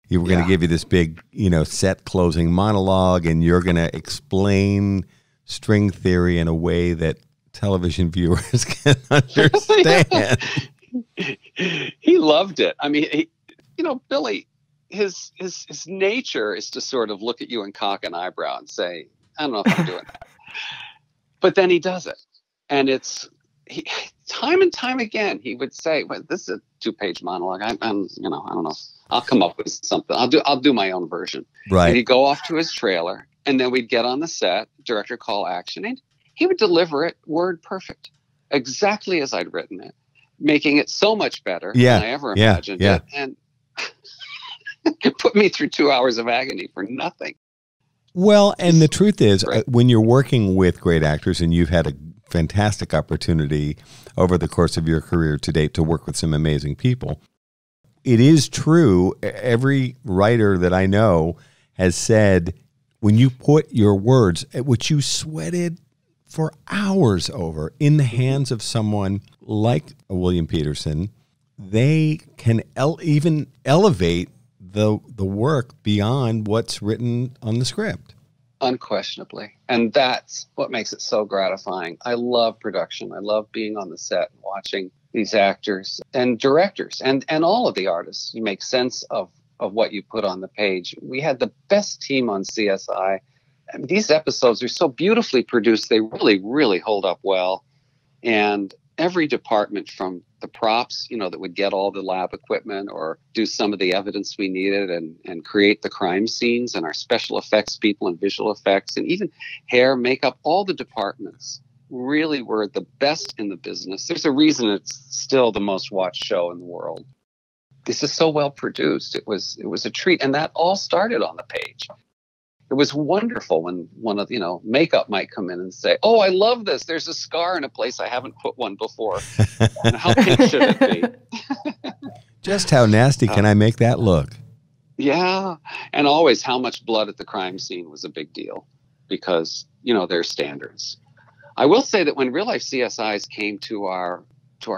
you were going to give you this big, set closing monologue, and you're going to explain string theory in a way that television viewers can understand. He loved it. I mean, Billy, his nature is to sort of look at you and cock an eyebrow and say, I don't know if I'm doing that. But then he does it. And time and time again, he would say, well, this is a 2-page monologue. I don't know. I'll come up with something. I'll do my own version. Right. And he'd go off to his trailer, and then we'd get on the set, director call action, and he would deliver it word perfect, exactly as I'd written it, making it so much better than I ever imagined it. And it put me through 2 hours of agony for nothing. Well, and the truth is, when you're working with great actors, and you've had a fantastic opportunity over the course of your career to date to work with some amazing people, it is true. Every writer that I know has said, when you put your words, which you sweated for hours over, in the hands of someone like William Peterson, they can even elevate the work beyond what's written on the script. Unquestionably. And that's what makes it so gratifying. I love production. I love being on the set and watching these actors and directors and all of the artists. You make sense of what you put on the page. We had the best team on CSI. And these episodes are so beautifully produced. They really, really hold up well. And every department, from the props, that would get all the lab equipment or do some of the evidence we needed and create the crime scenes, and our special effects people and visual effects, and even hair, makeup, all the departments really were the best in the business. There's a reason it's still the most watched show in the world. This is so well produced. It was a treat. And that all started on the page. It was wonderful when one of, makeup might come in and say, oh, I love this. There's a scar in a place I haven't put one before. And how pink should it be? Just how nasty can I make that look? Yeah. And always how much blood at the crime scene was a big deal because, there's standards. I will say that when real life CSIs came to our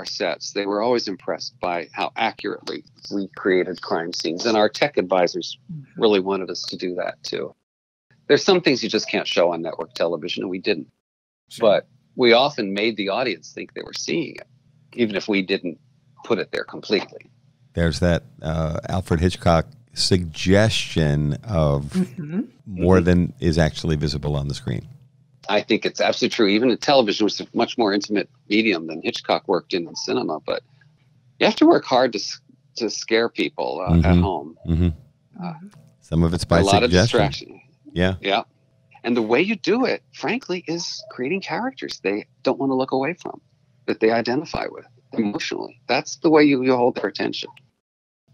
sets, they were always impressed by how accurately we created crime scenes. And our tech advisors really wanted us to do that too. There's some things you just can't show on network television, and we didn't. Sure. But we often made the audience think they were seeing it, even if we didn't put it there completely. There's that Alfred Hitchcock suggestion of more than is actually visible on the screen. I think it's absolutely true. Even in television, which is a much more intimate medium than Hitchcock worked in cinema. But you have to work hard to scare people Mm-hmm. at home. Mm-hmm. Some of it's by a lot suggestion. of distraction. Yeah. Yeah. And the way you do it, frankly, is creating characters they don't want to look away from, that they identify with emotionally. That's the way you hold their attention.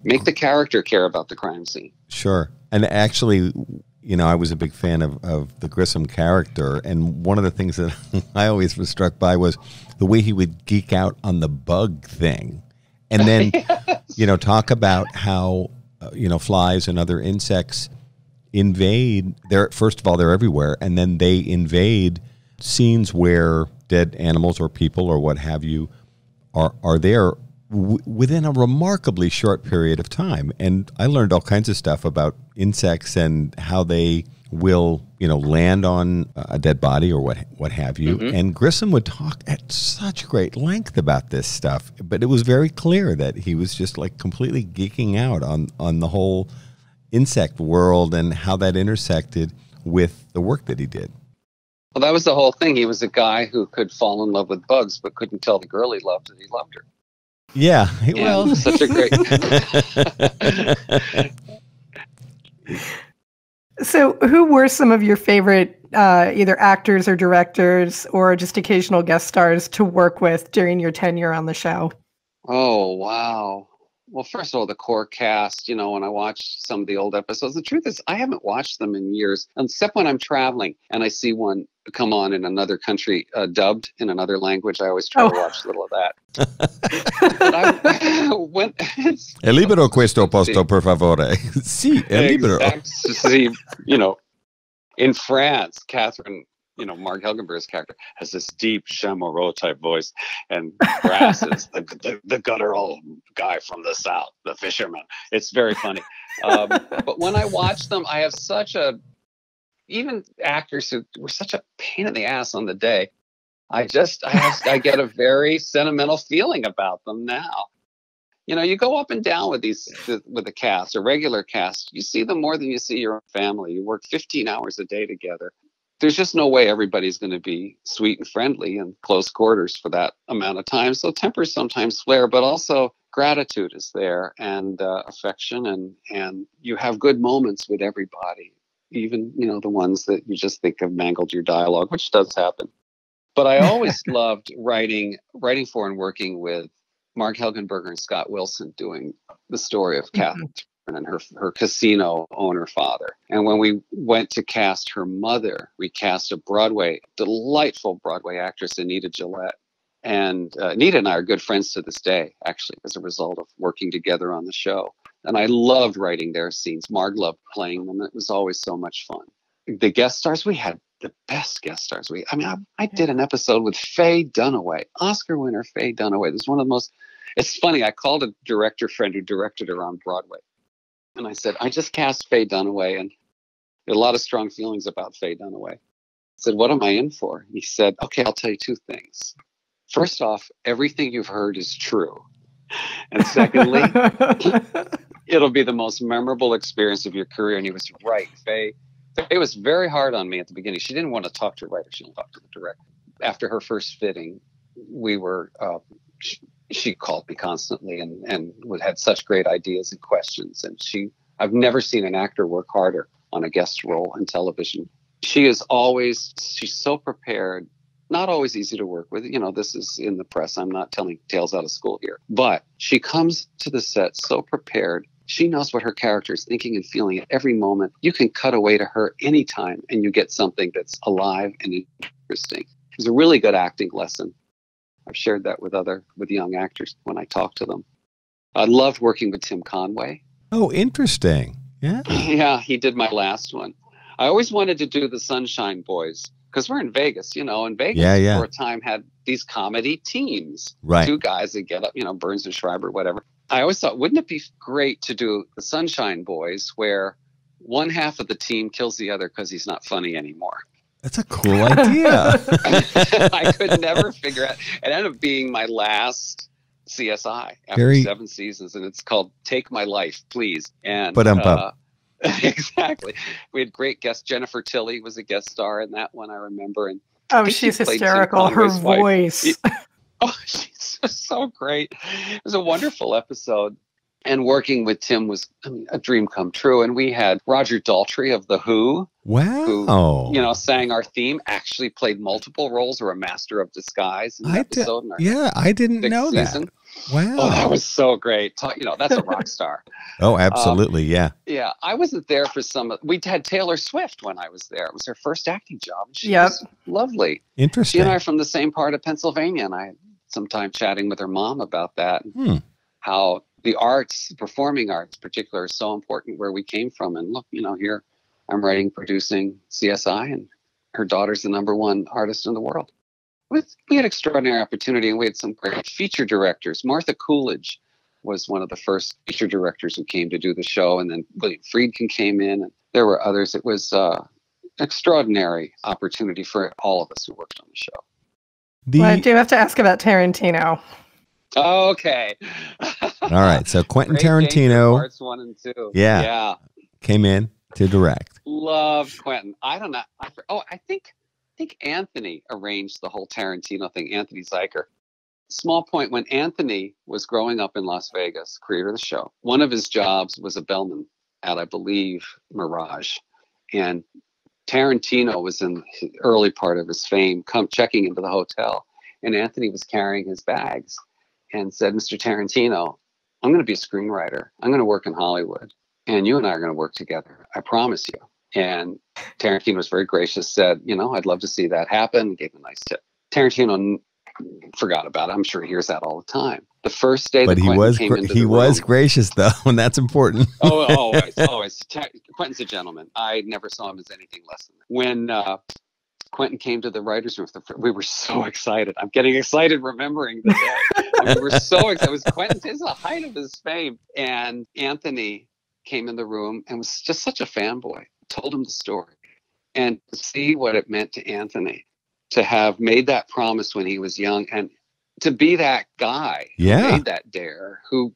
Make the character care about the crime scene. Sure. And actually, you know, I was a big fan of the Grissom character. And one of the things that I always was struck by was the way he would geek out on the bug thing. And then, you know, talk about how, you know, flies and other insects invade. First of all, they're everywhere. And then they invade scenes where dead animals or people or what have you are there within a remarkably short period of time. And I learned all kinds of stuff about insects and how they will, you know, land on a dead body or what have you. Mm-hmm. And Grissom would talk at such great length about this stuff, but it was very clear that he was just like completely geeking out on the whole insect world and how that intersected with the work that he did. Well, that was the whole thing. He was a guy who could fall in love with bugs, but couldn't tell the girl he loved that he loved her. Yeah, well, such a great. So, who were some of your favorite either actors or directors or just occasional guest stars to work with during your tenure on the show? Oh, wow. Well, first of all, the core cast, you know, when I watched some of the old episodes, the truth is I haven't watched them in years, except when I'm traveling and I see one come on in another country, dubbed in another language. I always try to watch a little of that. El libero questo posto, per favore. Sì, el libero. See, you know, in France, Catherine, you know, Mark Helgenberg's character has this deep Chamereau type voice, and Brass is the guttural guy from the South, the fisherman. It's very funny. But when I watch them, I have even actors who were such a pain in the ass on the day. I get a very sentimental feeling about them now. You know, you go up and down with the cast, a regular cast. You see them more than you see your own family. You work 15 hours a day together. There's just no way everybody's going to be sweet and friendly in close quarters for that amount of time. So tempers sometimes flare, but also gratitude is there, and affection, and you have good moments with everybody, even, you know, the ones that you just think have mangled your dialogue, which does happen. But I always loved writing for and working with Mark Helgenberger and Scott Wilson, doing the story of Catherine and her casino owner father. And when we went to cast her mother, we cast a delightful Broadway actress, Anita Gillette. And Anita and I are good friends to this day, actually, as a result of working together on the show. And I loved writing their scenes. Marg loved playing them. It was always so much fun. The guest stars, we had the best guest stars. I did an episode with Faye Dunaway, Oscar winner Faye Dunaway. This is one of the most, it's funny, I called a director friend who directed her on Broadway. And I said, I just cast Faye Dunaway, and there are a lot of strong feelings about Faye Dunaway. I said, what am I in for? He said, okay, I'll tell you two things. First off, everything you've heard is true. And secondly, it'll be the most memorable experience of your career. And he was right. Faye was very hard on me at the beginning. She didn't want to talk to the writer. She didn't talk to the director. After her first fitting, she called me constantly and had such great ideas and questions. And I've never seen an actor work harder on a guest role in television. She's so prepared, not always easy to work with. You know, this is in the press. I'm not telling tales out of school here, but she comes to the set so prepared. She knows what her character is thinking and feeling at every moment. You can cut away to her anytime and you get something that's alive and interesting. It's a really good acting lesson. I've shared that with young actors when I talk to them. I loved working with Tim Conway. Oh, interesting. Yeah. Yeah, he did my last one. I always wanted to do the Sunshine Boys because we're in Vegas, you know, and Vegas for a time had these comedy teams. Right. Two guys that get up, you know, Burns and Schreiber, whatever. I always thought, wouldn't it be great to do the Sunshine Boys where one half of the team kills the other because he's not funny anymore? That's a cool idea. I could never figure out. It ended up being my last CSI after 7 seasons, and it's called Take My Life, Please. And exactly. We had great guests. Jennifer Tilley was a guest star in that one, I remember. And she's hysterical. Her voice. She's so great. It was a wonderful episode. And working with Tim was a dream come true. And we had Roger Daltrey of The Who, wow, who, sang our theme, actually played multiple roles, or a master of disguise in an episode. I didn't know season. That. Wow. Oh, that was so great. That's a rock star. Oh, absolutely. Yeah. Yeah. I wasn't there for we had Taylor Swift when I was there. It was her first acting job. She was lovely. Interesting. She and I are from the same part of Pennsylvania, and I had some time chatting with her mom about that. How the arts, performing arts in particular, is so important where we came from. And look, here I'm writing, producing CSI, and her daughter's the #1 artist in the world. We had extraordinary opportunity, and we had some great feature directors. Martha Coolidge was one of the first feature directors who came to do the show, and then William Friedkin came in, and there were others. It was an extraordinary opportunity for all of us who worked on the show. Well, I do have to ask about Tarantino. Okay. All right. So Quentin Tarantino, parts 1 and 2. Yeah. Came in to direct. Love Quentin. I don't know. I think Anthony arranged the whole Tarantino thing. Anthony Zeiker. Small point: when Anthony was growing up in Las Vegas, creator of the show, one of his jobs was a bellman at, I believe, Mirage, and Tarantino was in the early part of his fame, checking into the hotel, and Anthony was carrying his bags and said, "Mr. Tarantino, I'm going to be a screenwriter. I'm going to work in Hollywood, and you and I are going to work together. I promise you." And Tarantino was very gracious, said, "I'd love to see that happen," gave him a nice tip. Tarantino forgot about it. I'm sure he hears that all the time. The first day but he was gracious, though, and that's important. Always. Quentin's a gentleman. I never saw him as anything less than that. When Quentin came to the writer's room, we were so excited. I'm getting excited remembering the day. We were so excited. It was Quentin. It's the height of his fame. And Anthony came in the room and was just such a fanboy. Told him the story. And to see what it meant to Anthony to have made that promise when he was young, and to be that guy who made that dare, who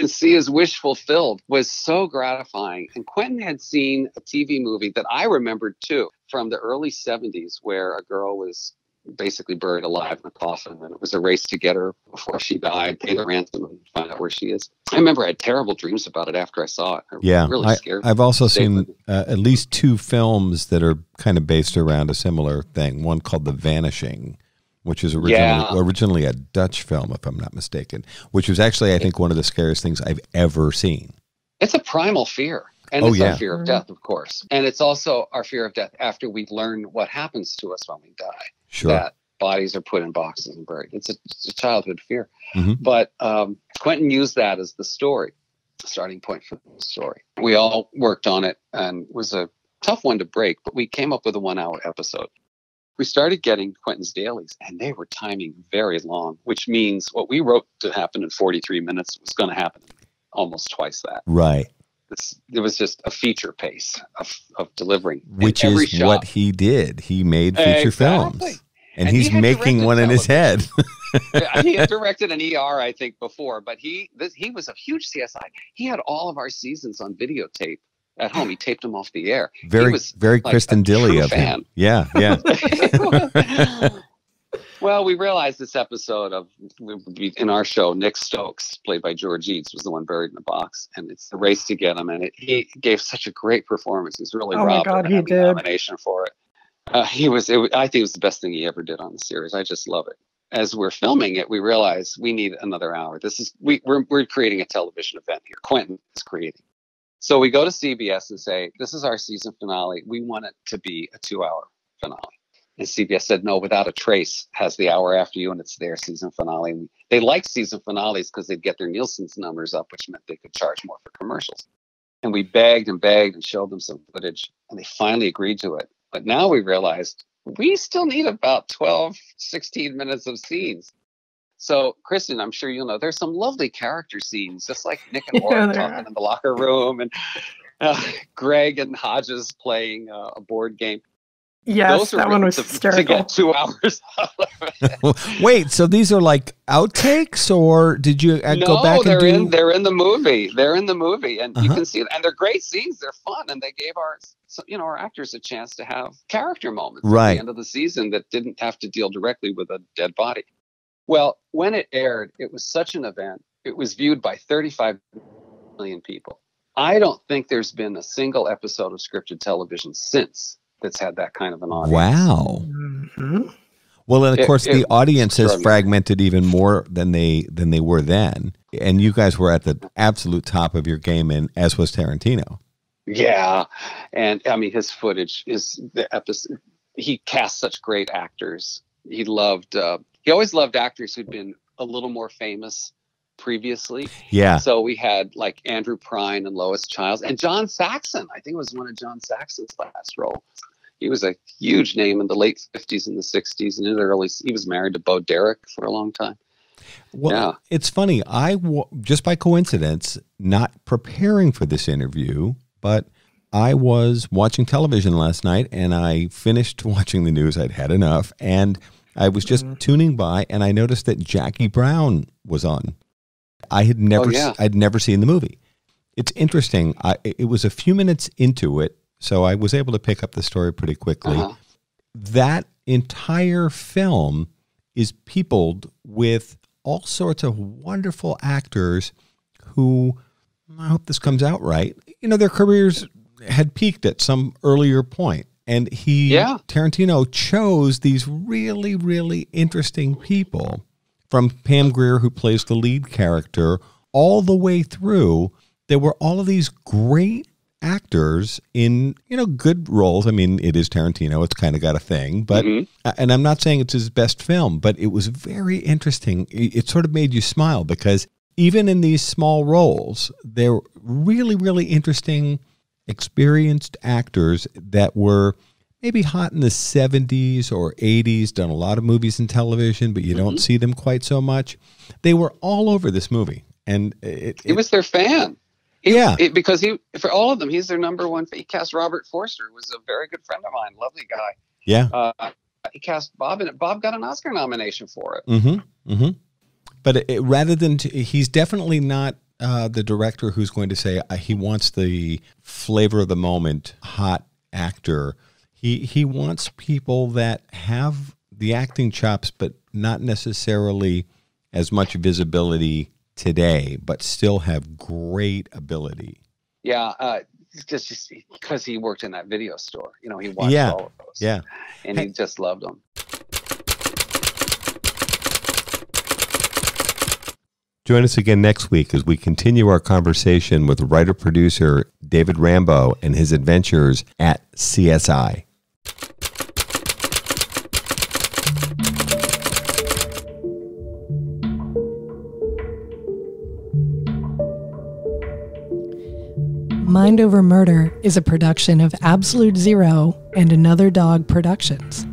see his wish fulfilled, was so gratifying. And Quentin had seen a TV movie that I remembered too, from the early 70s, where a girl was basically buried alive in a coffin, and it was a race to get her before she died, pay the ransom, and find out where she is. I remember I had terrible dreams about it after I saw it. Really scared me. I've also seen at least 2 films that are kind of based around a similar thing. One called The Vanishing, which is originally a Dutch film, if I'm not mistaken, which was actually, I think, one of the scariest things I've ever seen. It's a primal fear. And it's our fear of death, of course. And it's also our fear of death after we learn what happens to us when we die. Sure. That bodies are put in boxes and buried. It's a childhood fear. Mm-hmm. But Quentin used that as the starting point for the story. We all worked on it, and it was a tough one to break, but we came up with a 1-hour episode. We started getting Quentin's dailies, and they were timing very long, which means what we wrote to happen in 43 minutes was going to happen almost twice that. Right. It was just a feature pace of delivering. Which is what he did. He made feature films. And he's making one in his head. He had directed an ER, I think, before, but he was a huge CSI. He had all of our seasons on videotape at home. He taped them off the air. Very Kristin Dilley of him. Yeah. Well, we realized this episode in our show, Nick Stokes, played by George Eads, was the one buried in the box, and it's the race to get him. And he gave such a great performance. He's really robbed of a nomination for it. I think it was the best thing he ever did on the series. I just love it. As we're filming it, we realize we need another hour. We're creating a television event here. Quentin is creating. So we go to CBS and say, "This is our season finale. We want it to be a 2-hour finale." And CBS said, "No, Without a Trace has the hour after you, and it's their season finale." And they liked season finales because they'd get their Nielsen's numbers up, which meant they could charge more for commercials. And we begged and showed them some footage, and they finally agreed to it. But now we realized we still need about 12, 16 minutes of scenes. So, Kristin, I'm sure you'll know, there's some lovely character scenes, just like Nick and Warren talking in the locker room, and Greg and Hodges playing a board game. Yes, that one was hysterical. To get 2 hours out of it. Wait, so these are like outtakes, or did you go back and do? No, they're in the movie. They're in the movie, and you can see it. And they're great scenes. They're fun, and they gave our actors a chance to have character moments at the end of the season that didn't have to deal directly with a dead body. Well, when it aired, it was such an event. It was viewed by 35 million people. I don't think there's been a single episode of scripted television since that's had that kind of an audience. Wow. Mm-hmm. Well, and of course, the audience has extraordinary. fragmented even more than they were then. And you guys were at the absolute top of your game, and as was Tarantino. Yeah. And I mean, his footage is the episode. He cast such great actors. He always loved actors who'd been a little more famous previously. Yeah. So we had like Andrew Prine and Lois Childs and John Saxon. I think it was one of John Saxon's last roles. He was a huge name in the late 50s and the 60s, and in the early, he was married to Bo Derek for a long time. Well, Yeah. It's funny. Just by coincidence, not preparing for this interview, but I was watching television last night, and I finished watching the news. I'd had enough, and I was just tuning by, and I noticed that Jackie Brown was on. I had never, I'd never seen the movie. It's interesting. It was a few minutes into it, so I was able to pick up the story pretty quickly. That entire film is peopled with all sorts of wonderful actors who, I hope this comes out right, their careers had peaked at some earlier point. And Tarantino chose these really, really interesting people, from Pam Grier, who plays the lead character, all the way through. There were all of these great actors in, good roles. I mean, it is Tarantino. It's kind of got a thing, but, and I'm not saying it's his best film, but it was very interesting. It sort of made you smile, because even in these small roles, they're really, really interesting, experienced actors that were maybe hot in the 70s or 80s, done a lot of movies and television, but you don't see them quite so much. They were all over this movie. And he was their fan. Because for all of them, he's their number one. He cast Robert Forster, who was a very good friend of mine, lovely guy. Yeah. He cast Bob in it. Bob got an Oscar nomination for it. But rather than, he's definitely not the director who's going to say he wants the flavor of the moment, hot actor. He wants people that have the acting chops, but not necessarily as much visibility today, but still have great ability. Yeah, just because he worked in that video store. He watched all of those. Yeah. And he just loved them. Join us again next week as we continue our conversation with writer-producer David Rambo and his adventures at CSI. Mind Over Murder is a production of Absolute Zero and Another Dog Productions.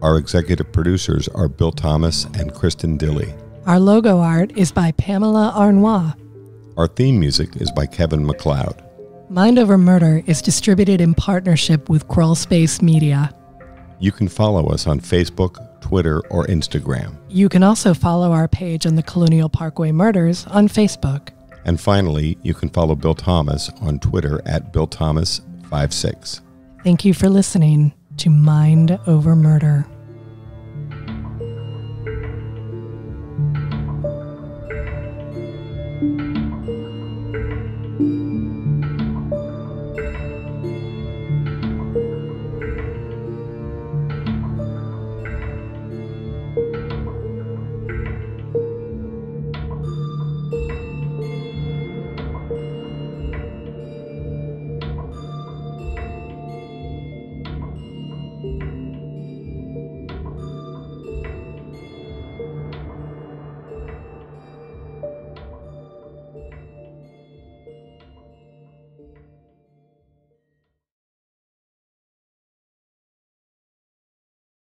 Our executive producers are Bill Thomas and Kristin Dilley. Our logo art is by Pamela Arnois. Our theme music is by Kevin MacLeod. Mind Over Murder is distributed in partnership with Crawl Space Media. You can follow us on Facebook, Twitter, or Instagram. You can also follow our page on the Colonial Parkway Murders on Facebook. And finally, you can follow Bill Thomas on Twitter at BillThomas56. Thank you for listening to Mind Over Murder.